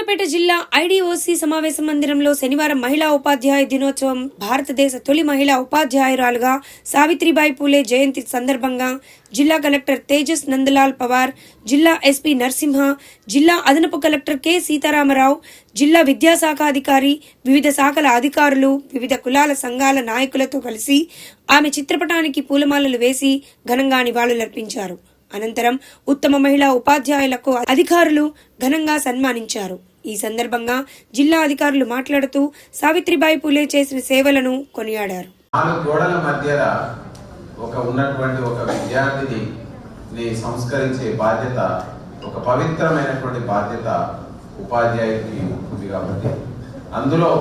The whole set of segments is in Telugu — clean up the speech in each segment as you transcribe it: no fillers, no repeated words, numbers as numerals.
సూర్యాపేట జిల్లా ఐడిఓసి సమావేశ మందిరంలో శనివారం మహిళా ఉపాధ్యాయ దినోత్సవం భారతదేశ తొలి మహిళా ఉపాధ్యాయురాలుగా సావిత్రిబాయి పూలే జయంతి సందర్భంగా జిల్లా కలెక్టర్ తేజస్ నందలాల్ పవార్, జిల్లా ఎస్పీ నరసింహ, జిల్లా అదనపు కలెక్టర్ కె సీతారామరావు, జిల్లా విద్యాశాఖ అధికారి, వివిధ శాఖల అధికారులు, వివిధ కులాల సంఘాల నాయకులతో కలిసి ఆమె చిత్రపటానికి పూలమాలలు వేసి ఘనంగా నివాళులర్పించారు. అనంతరం ఉత్తమ మహిళా ఉపాధ్యాయులకు అధికారులు ఘనంగా సన్మానించారు. ఈ సందర్భంగా జిల్లా అధికారులు మాట్లాడుతూ సావిత్రిబాయి పూలే చేసిన సేవలను కొనియాడారు. గోడల మధ్య ఉన్నటువంటి ఒక విద్యార్థిని సంస్కరించే బాధ్యత, ఒక పవిత్రమైనటువంటి బాధ్యత ఉపాధ్యాయుడికి ఉంది. కాబట్టి అందులో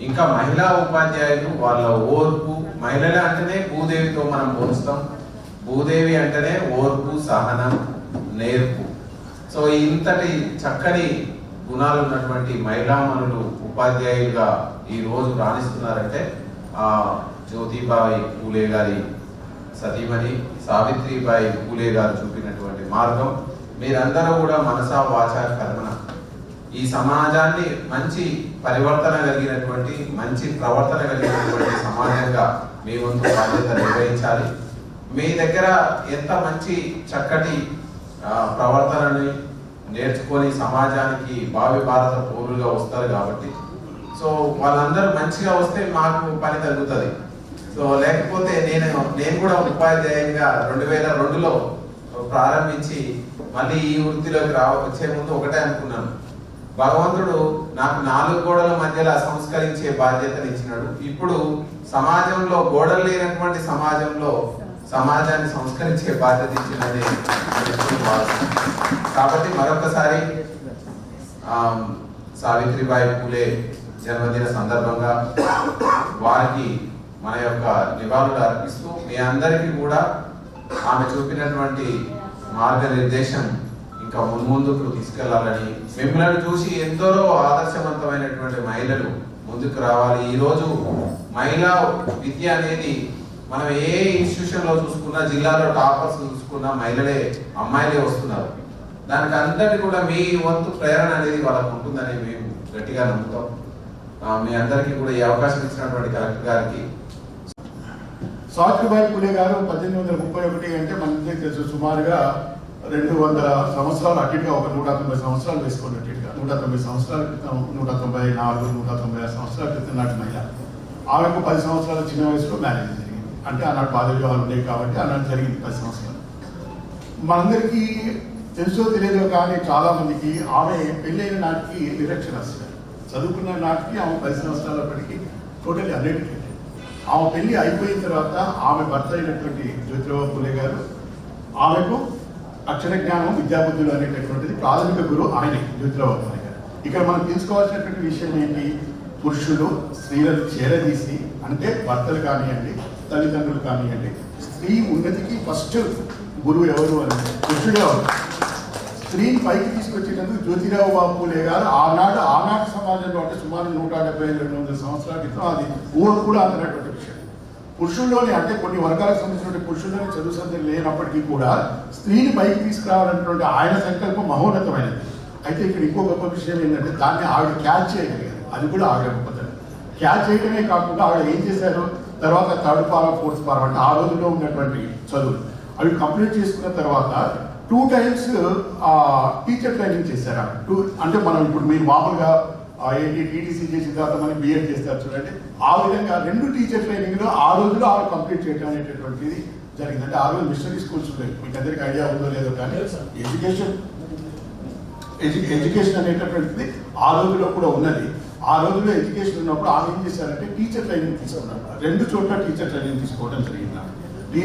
ఇంకా మహిళా ఉపాధ్యాయులు వాళ్ళ ఓర్పు, మహిళలు అంటేనే భూదేవితో మనం పోలుస్తాం. భూదేవి అంటేనే ఓర్పు, సహనం, నేర్పు. సో ఇంతటి చక్కని గుణాలు ఉన్నటువంటి మహిళామణులు ఉపాధ్యాయులుగా ఈ రోజు రాణిస్తున్నారంటే జ్యోతిబాయి పూలే గారి సతీమణి సావిత్రిబాయి పూలే గారు చూపినటువంటి మార్గం. మీరందరూ కూడా మనసా వాచా కర్మణ ఈ సమాజాన్ని మంచి పరివర్తన కలిగినటువంటి, మంచి ప్రవర్తన కలిగినటువంటి సమాజంగా మీ వంతు బాధ్యత నిర్వహించాలి. మీ దగ్గర ఎంత మంచి చక్కటి ప్రవర్తనని నేర్చుకొని సమాజానికి భావి భారత పౌరులుగా వస్తారు. కాబట్టి సో వాళ్ళందరూ మంచిగా వస్తే మాకు పని తగ్గుతుంది. సో లేకపోతే నేను కూడా ఉపాధ్యాయంగా 2002లో ప్రారంభించి మళ్ళీ ఈ వృత్తిలోకి వచ్చే ముందు ఒకటే అనుకున్నాను, భగవంతుడు నాకు 4 గోడల మధ్యలో సంస్కరించే బాధ్యతను ఇచ్చినాడు. ఇప్పుడు సమాజంలో గోడలు లేనటువంటి సమాజంలో సమాజాన్ని సంస్కరించే బాధ్యత ఇచ్చినది. కాబట్టి మరొకసారి సావిత్రిబాయి పూలే జన్మదిన సందర్భంగా వారికి మన యొక్క నివాళులు అర్పిస్తూ మీ అందరికీ కూడా ఆమె చూపినటువంటి మార్గనిర్దేశం ఇంకా ముందుకు తీసుకెళ్లాలని, మిమ్మల్ని చూసి ఎందరో ఆదర్శవంతమైనటువంటి మహిళలు ముందుకు రావాలి. ఈరోజు మహిళా విద్య అనేది మనం ఏ ఇన్స్టిట్యూషన్ లో చూసుకున్నా, జిల్లాలో టాపర్స్ చూసుకున్నా మహిళలే, అమ్మాయిలే వస్తున్నారు. దానికి అందరికీ కూడా మీ వంతు ప్రేరణ అనేది వాళ్ళకు ఉంటుందని మేము గట్టిగా నమ్ముతాం. మీ అందరికీ కూడా ఈ అవకాశం ఇచ్చినటువంటి కలెక్టర్ గారికి. సావిత్రిబాయి పూలే గారు 1831 అంటే మనకి తెలుసు, సుమారుగా 200 సంవత్సరాలు అటుగా ఒక 190 సంవత్సరాలు వేసుకున్నట్టుగా 190 సంవత్సరాల క్రితం, 194, 196 సంవత్సరాల క్రితం నాటి మహిళ. ఆమెకు 10 సంవత్సరాల చిన్న వయసులో మ్యారేజ్ జరిగింది. అంటే ఆనాడు బాల్య వివాహాలు ఉండేవి కాబట్టి ఆనాడు జరిగింది 10 సంవత్సరాలు. మనందరికీ తెలుసో తెలియదో కానీ చాలా మందికి ఆమె పెళ్ళైన నాటికి నిరక్షరాస్య, చదువుకున్న నాటికి ఆమె 10 సంవత్సరాలప్పటికీ టోటల్లీ అన్ఎడ్యుకేటెడ్. ఆమె పెళ్లి అయిపోయిన తర్వాత ఆమె భర్త అయినటువంటి జ్యోతిరావు పూలే గారు ఆమెకు అక్షర జ్ఞానం, విద్యాబుద్ధులు అనేటటువంటిది ప్రాథమిక గురువు ఆయనే, జ్యోతిరావు పూలే గారు. ఇక్కడ మనం తెలుసుకోవాల్సినటువంటి విషయం ఏంటి, పురుషులు స్త్రీలను చేరదీసి, అంటే భర్తలు కానివ్వండి, తల్లిదండ్రులు కానివ్వండి, స్త్రీ ఉన్నతికి ఫస్ట్ గురువు ఎవరు అంటే పురుషుడే. స్త్రీని పైకి తీసుకొచ్చేటందుకు జ్యోతిరావు పూలే గారు ఆనాటి సమాజంలో, అంటే సుమారు 170-200 సంవత్సరాల క్రితం అది ఊరు కూడా అందినటువంటి విషయం. పురుషుల్లోనే, అంటే కొన్ని వర్గాలకు సంబంధించిన పురుషుల్లోనే చదువు సంధ్య లేనప్పటికీ కూడా స్త్రీని పైకి తీసుకురావాలన్నటువంటి ఆయన సంకల్పం మహోన్నతమైనది. అయితే ఇక్కడ ఇంకో గొప్ప విషయం ఏంటంటే దాన్ని ఆవిడ క్యాచ్ చేయగలిగారు. అది కూడా ఆవిడ గొప్పతనం. క్యాచ్ చేయడమే కాకుండా ఆవిడ ఏం చేశారు, తర్వాత 3rd ఫారం 4th ఫారం అంటే ఆ రోజుల్లో ఉన్నటువంటి చదువులు అవి కంప్లీట్ చేసుకున్న తర్వాత 2 times టీచర్ ట్రైనింగ్ చేశారు. అంటే మనం ఇప్పుడు మీరు మామూలుగా ఏంటి టీటీసీ చేసిన తర్వాత మనం బిఎడ్ చేస్తారు చూడండి, ఆ విధంగా 2 టీచర్ ట్రైనింగ్లో ఆ రోజులో ఆవిడ కంప్లీట్ చేయడం అనేటటువంటిది జరిగింది. అంటే ఆ రోజు మిషనరీ స్కూల్స్ ఉన్నాయి, మీకు అందరికీ ఐడియా ఉందో లేదో కానీ ఎడ్యుకేషన్ అనేటటువంటిది ఆ రోజులో కూడా ఉన్నది. ఆ రోజుల్లో ఎడ్యుకేషన్ ఉన్నప్పుడు ఆమె ఏం చేశారంటే టీచర్ ట్రైనింగ్ తీసుకున్నారు. 2 చోట్ల టీచర్ ట్రైనింగ్ తీసుకోవడం జరిగింది.